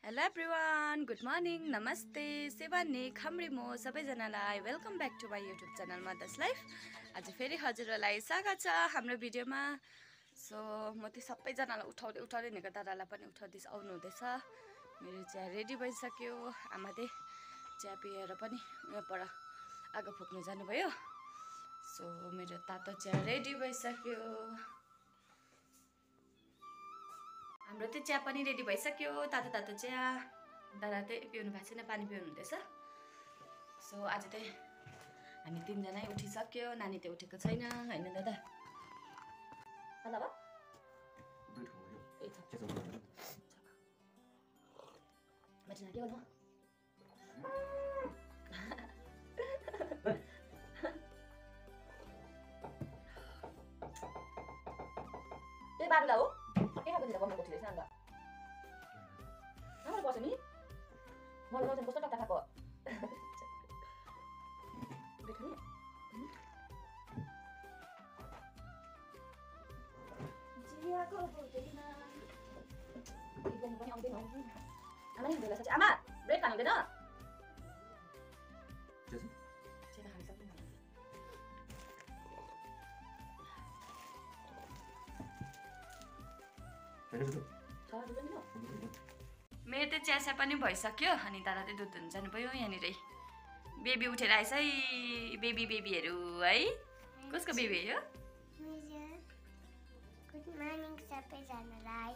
Hello everyone, good morning, नमस्ते, सेवानिक, हाम्री म सबैजनालाई welcome back to my YouTube channel mother's life. आज फेरि हजुरहरूलाई स्वागत छ हाम्रो भिडियोमा। सो म त्यो सबैजनालाई उठाउँदै हिँडेको दादालाई पनि उठाउँदैछ, आउनु हुँदैछ। मेरो चिया रेडी भइसक्यो। आमाले चिया पिएर पनि यहाँबाट आगो फुक्नु जानुभयो। सो मेरो तातो चिया रेडी भइसक्यो। हाम्रो त्यो चिया पनि रेडी भइसक्यो, तातो तातो चिया। दादा चाहिँ पिउनु भएको छैन, पानी पिउनु हुँदैछ। सो आज चाहिँ हामी तिनजना उठिसक्यो, नानी चाहिँ उठेको छैन होइन दादा? के गर्नु? त्यही बारुला हो? के खाएको थिएन गम्मा कोठी रहेछ अन्त? राम्रो पर्छ नि? मलाई नजानु कस्तो टक्का खाएको? देखा नि? जियाको बोल्दैमा एकदम पनि आउँदैन हौ। आमा नि हुँदैन साँच्चै। आमा, ब्रेड खानु हुँदैन? चिया खाइसक्नु। मेरो त चियासा पनि भइसक्यो। अनि दादा चाहिँ दुध दुहुनु जानुभयो। यहाँनिर बेबी उठेर आएछ है। बेबीहरू है। कसको बेबी हो? गुड मर्निङ सबैजनालाई।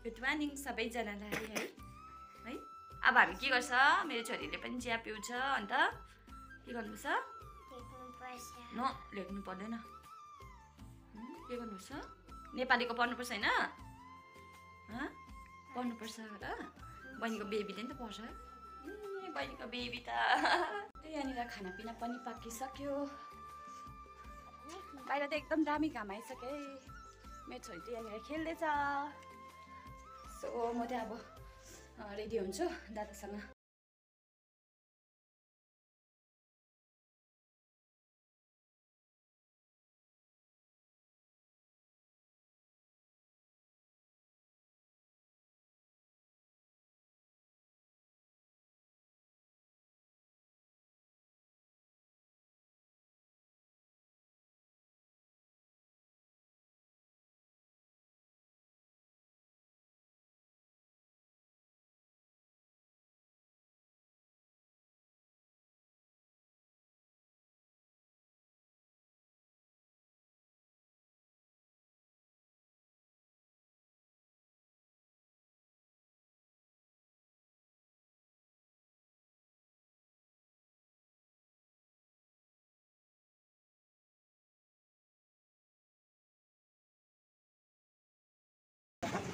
गुड मर्निङ सबैजनालाई है। है अब हामी के गर्छ? मेरो छोरीले पनि चिया पिउँछ। अन्त के गर्नुपर्छ? न लेख्नु पर्दैन। के गर्नुपर्छ? नेपालीको पढ्नुपर्छ होइन? पढ्नुपर्छ र? बहिनीको बेबीले नि त पढ्छ। बहिनीको बेबी त यहाँनिर खानापिना पनि पाकिसक्यो। बाहिर त एकदम दामी घाम आइसक्यो। मेरो छोरी त यहाँनिर खेल्दैछ। सो म चाहिँ अब रेडी हुन्छु दादासँग।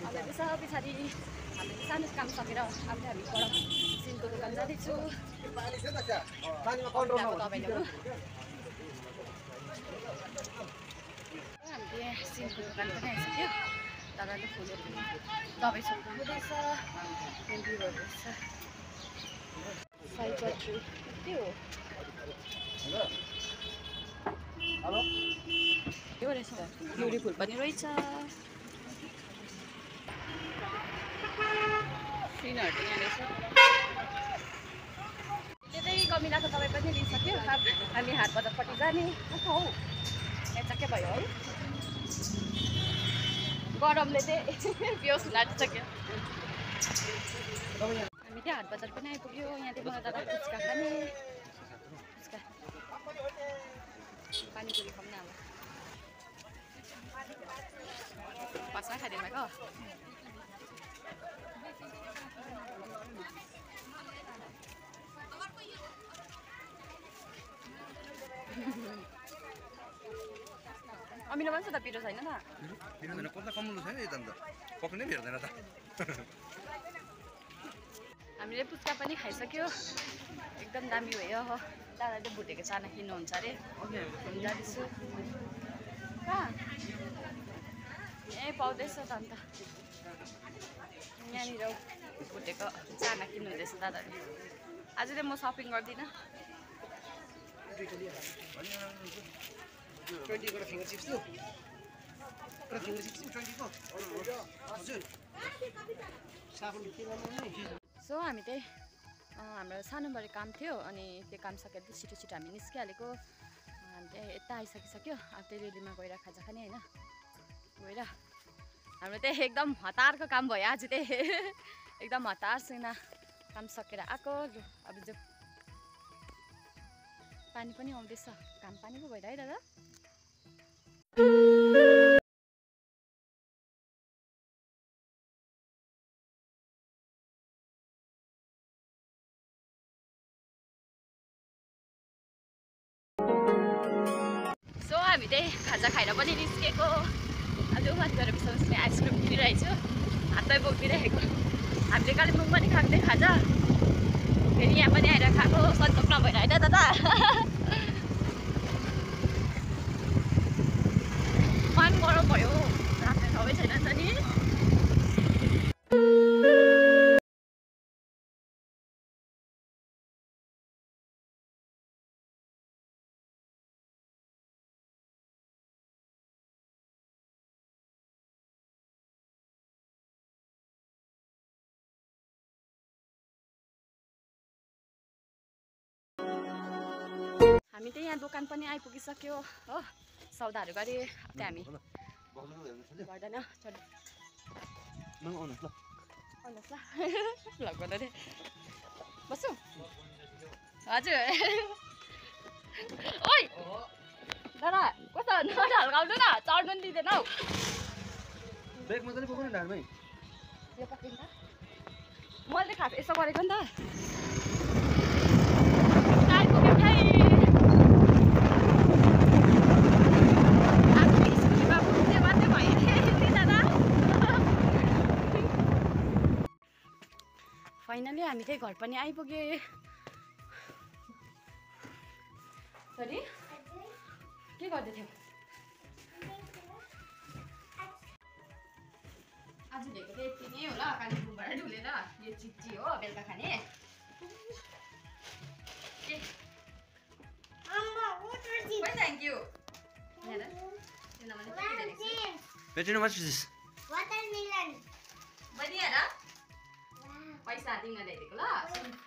अन्त पछाडि हामीले सानो काम सकेर अब चाहिँ हामी पर सिनको दोकान जाँदैछु। हामीले सिनको दोकान पनि आइसक्यो। दादाले फुलहरू दबाई सक्नु हुँदैछ। सयपत्री के हो? के रहेछ? युरी फुल पनि रहेछ। सिनहरू यहाँ रहेछ। त्यतै कमिलाको दबाई पनि लिइसक्यो। हामी हाट बजारपट्टि जाने। कस्तो हौ? यहाँ चाहिँ के भयो है? गरमले चाहिँ बेहोस लागिसक्यो। हामी चाहिँ हाट बजार पनि आइपुग्यो। यहाँ चाहिँ मलाई दादा फुच्का खाने। फुच्का पानीपुरी खाउँ न अब। पासमा खाइदिनु भएको? अमिलो भन्छ त पिरो छैन त? पिरो छैन, कता कमलो छैन यता त पक्कै नै भेट्दैन त। हामीले पुच्का पनि खाइसक्यो। एकदम दामी भयो। दादाले भुटेको चाना किन्नुहुन्छ अरे। जाँदैछु। कहाँ? यहीँ पाउँदैछ त अन्त। यहाँनिर भुटेको चाना किन्नु हुँदैछ दादाले। आज चाहिँ म सपिङ गर्दिनँ। 20 को फिंगर चिप्स लो। फिंगर चिप्स 20 को। हजुर। साबुन के गर्नु नि? सो हामी चाहिँ हाम्रो सानोबडे काम थियो अनि त्यो काम सकेर चाहिँ छिटो छिटो हामी निस्किहालेको। हामी चाहिँ यता आइसकिसक्यो। अब त्यही रेलीमा गएर खाजा खाने होइन गएर हाम्रो चाहिँ एकदम हतारको काम भयो आज चाहिँ एकदम हतारसँग काम सकेर आएको। अब जो पानी पनि आउँदैछ घाम पानी पो भएर है दादा। सो हामी चाहिँ खाजा खाएर पनि निस्केको। आज माथि गएर बिसाउने आइसक्रिम किनिरहेको छु हातमै बोकिदिइरहेको। हामीले कालिम्पोङ पनि खाएको थियौँ खाजा फेरि यहाँ पनि आएर खाएको सन्तोक नभएर होइन दादा। मन गरम भयो राख्ने ठाउँै छैन नि त नि। हामी चाहिँ यहाँ दोकान पनि आइपुगिसक्यो हो सौदाहरू गरे। अब हामी गर्दैन आउनुहोस् ल गर्दा थिएँ बस्छु हजुर। ओइ दादा कस्तो हल्काउनु न चढ्नु नि दिँदैन हौ। ब्रेक मजाले बोक्नु ढाडमै यो पक्रिन्छ मैले खाएको यसो गरेको नि त। फाइनली हामी चाहिँ घर पनि आइपुगे। सरी के गर्दै थियौ? आज ल्याएको चाहिँ यति नै होला कालिम्पोङबाट ढुलेर यो चिप्ची हो बेलुका खाने। Thank you. Watermelon. बढी हेर पैसा तिमीलाई ल्याइदिएको ल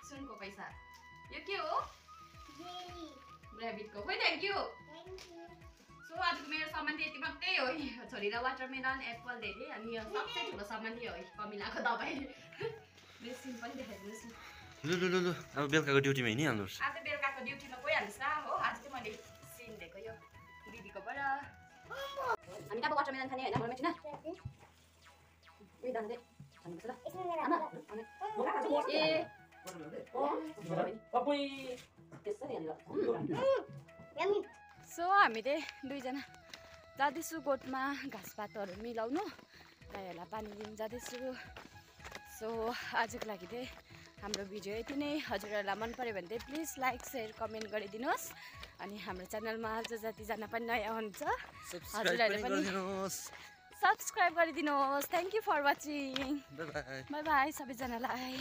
सुनको पैसा। यो के हो? Jelly. ऱ्याबिटको खोइ thank you. Thank you. So आजको मेरो सामान चाहिँ यति मात्रै हो। छोरीलाई वाटरमेलन एप्पल धेरै अनि यो सबसे ठुलो सामान यो हो कमिलाको दबाई। मेसिन पनि देखाइदिनुहोस् न। लु लु लु लु अब बेलुकाको ड्युटीमा हिँडिहाल्नुहोस्। आज बेलुकाको ड्युटीमा गइहाल्नुहोस् न हो। आज चाहिँ मैले सिन दिएको यो दिदीकोबाट। हामी त अब वाटरमेलन खाने होइन घरमा छिना। उयो दाना चाहिँ खानुपर्छ ल आमा। ए Yummy. सो हामी चाहिँ दुईजना जाँदैछु गोठमा घाँसपातहरू मिलाउनु गाईहरूलाई पानी दिनु जाँदैछु। सो आजको लागि चाहिँ हाम्रो भिडियो यति नै। हजुरहरूलाई मन पऱ्यो भने चाहिँ प्लिज लाइक सेयर कमेन्ट गरिदिनुहोस्। अनि हाम्रो च्यानलमा जतिजना पनि नयाँ हुनुहुन्छ हजुरहरूले पनि सब्सक्राइब गरिदिनुहोस्। Thank you for watching. Bye bye सबैजनालाई।